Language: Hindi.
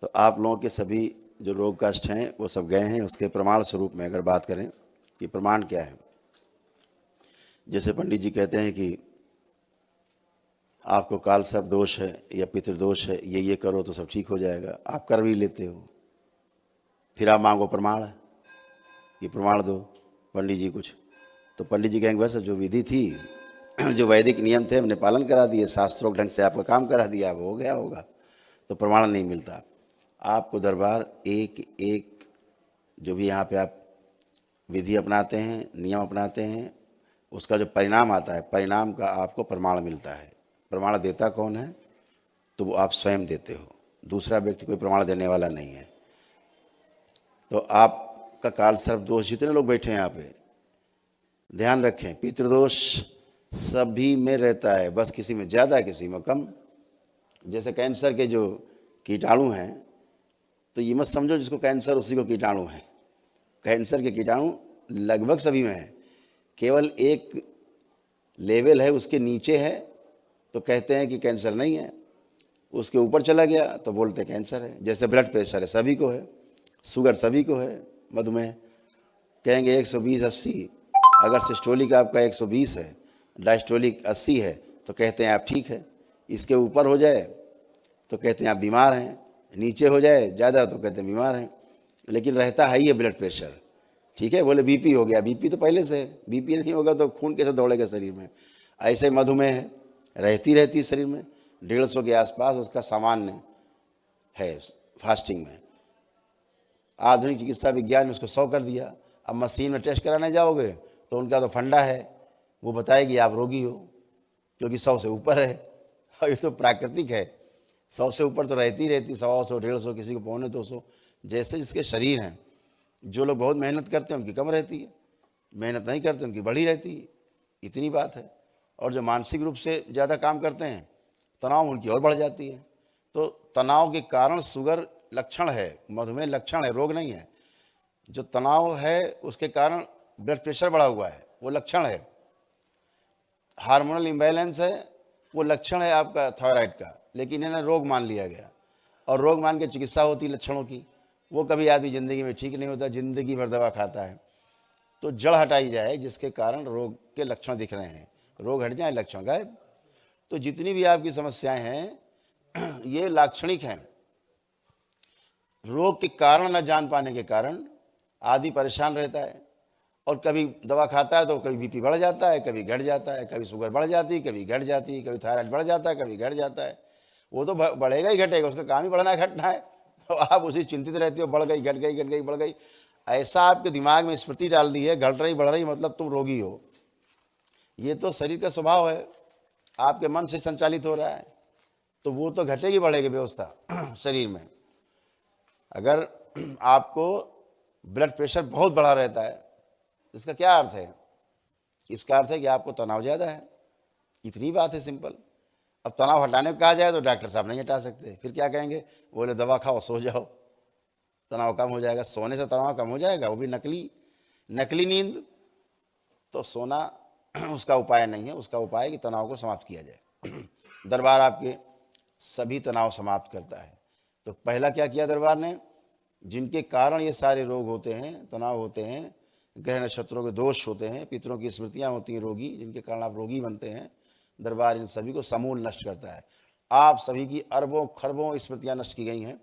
तो आप लोगों के सभी जो रोग कष्ट हैं वो सब गए हैं। उसके प्रमाण स्वरूप में अगर बात करें कि प्रमाण क्या है, जैसे पंडित जी कहते हैं कि आपको काल सर्प दोष है या पितृदोष है, ये करो तो सब ठीक हो जाएगा, आप कर भी लेते हो, फिर आप मांगो प्रमाण, ये प्रमाण दो पंडित जी कुछ। तो पंडित जी कहेंगे बस जो विधि थी, जो वैदिक नियम थे हमने पालन करा दिए, शास्त्रों ढंग से आपका काम करा दिया, अब हो गया होगा, तो प्रमाण नहीं मिलता। आपको दरबार एक एक जो भी यहाँ पे आप विधि अपनाते हैं, नियम अपनाते हैं, उसका जो परिणाम आता है, परिणाम का आपको प्रमाण मिलता है। प्रमाण देता कौन है? तो वो आप स्वयं देते हो, दूसरा व्यक्ति कोई प्रमाण देने वाला नहीं है। तो आपका काल सर्प दोष, जितने लोग बैठे हैं यहाँ पे, ध्यान रखें, पितृदोष सभी में रहता है, बस किसी में ज़्यादा किसी में कम। जैसे कैंसर के जो कीटाणु हैं, तो ये मत समझो जिसको कैंसर उसी को कीटाणु है। कैंसर के कीटाणु लगभग सभी में है, केवल एक लेवल है उसके नीचे है तो कहते हैं कि कैंसर नहीं है, उसके ऊपर चला गया तो बोलते हैं कैंसर है। जैसे ब्लड प्रेशर है, सभी को है, शुगर सभी को है, मधुमेह कहेंगे 120/80, अगर सिस्टोलिक आपका 120 है, डायस्टोलिक 80 है, तो कहते हैं आप ठीक है। इसके ऊपर हो जाए तो कहते हैं आप बीमार हैं, नीचे हो जाए ज़्यादा तो कहते हैं बीमार हैं, लेकिन रहता है ये ब्लड प्रेशर। ठीक है, बोले बीपी हो गया, बीपी तो पहले से है, बीपी नहीं होगा तो खून कैसे दौड़ेगा शरीर में। ऐसे मधुमेह है, रहती शरीर में 150 के आसपास उसका सामान्य है फास्टिंग में। आधुनिक चिकित्सा विज्ञान ने उसको 100 कर दिया। अब मशीन में टेस्ट कराने जाओगे तो उनका तो फंडा है, वो बताएगी आप रोगी हो, क्योंकि 100 से ऊपर है। और ये तो प्राकृतिक है, 100 से ऊपर तो रहती 100, 150, किसी को 250, जैसे जिसके शरीर हैं। जो लोग बहुत मेहनत करते हैं उनकी कम रहती है, मेहनत नहीं करते उनकी बढ़ी रहती है, इतनी बात है। और जो मानसिक रूप से ज़्यादा काम करते हैं, तनाव उनकी और बढ़ जाती है। तो तनाव के कारण शुगर लक्षण है, मधुमेह लक्षण है, रोग नहीं है। जो तनाव है उसके कारण ब्लड प्रेशर बढ़ा हुआ है, वो लक्षण है। हार्मोनल इम्बैलेंस है, वो लक्षण है आपका थायराइड का, लेकिन इन्हें रोग मान लिया गया। और रोग मान के चिकित्सा होती लक्षणों की, वो कभी आदमी ज़िंदगी में ठीक नहीं होता, ज़िंदगी भर दवा खाता है। तो जड़ हटाई जाए जिसके कारण रोग के लक्षण दिख रहे हैं, रोग हट जाए लक्षण गायब। तो जितनी भी आपकी समस्याएं हैं ये लाक्षणिक हैं। रोग के कारण न जान पाने के कारण आदमी परेशान रहता है, और कभी दवा खाता है तो कभी बीपी बढ़ जाता है, कभी घट जाता है, कभी शुगर बढ़ जाती है, कभी घट जाती है, कभी थायराइड बढ़ जाता है, कभी घट जाता है। वो तो बढ़ेगा ही घटेगा, उसका काम ही बढ़ना घटना है। तो आप उसी चिंतित रहते हो, बढ़ गई घट गई, घट गई बढ़ गई। ऐसा आपके दिमाग में स्मृति डाल दी है, घट रही बढ़ रही मतलब तुम रोगी हो। ये तो शरीर का स्वभाव है, आपके मन से संचालित हो रहा है, तो वो तो घटेगी बढ़ेगी व्यवस्था शरीर में। अगर आपको ब्लड प्रेशर बहुत बढ़ा रहता है, इसका क्या अर्थ है? इसका अर्थ है कि आपको तनाव ज़्यादा है, इतनी बात है, सिंपल। अब तनाव हटाने को कहा जाए तो डॉक्टर साहब नहीं हटा सकते, फिर क्या कहेंगे? बोले दवा खाओ, सो जाओ, तनाव कम हो जाएगा। सोने से तनाव कम हो जाएगा? वो भी नकली नींद। तो सोना उसका उपाय नहीं है, उसका उपाय है कि तनाव को समाप्त किया जाए। दरबार आपके सभी तनाव समाप्त करता है। तो पहला क्या किया दरबार ने? जिनके कारण ये सारे रोग होते हैं, तनाव होते हैं, ग्रह नक्षत्रों के दोष होते हैं, पितरों की स्मृतियाँ होती हैं रोगी, जिनके कारण आप रोगी बनते हैं, दरबार इन सभी को समूल नष्ट करता है। आप सभी की अरबों खरबों स्मृतियाँ नष्ट की गई हैं।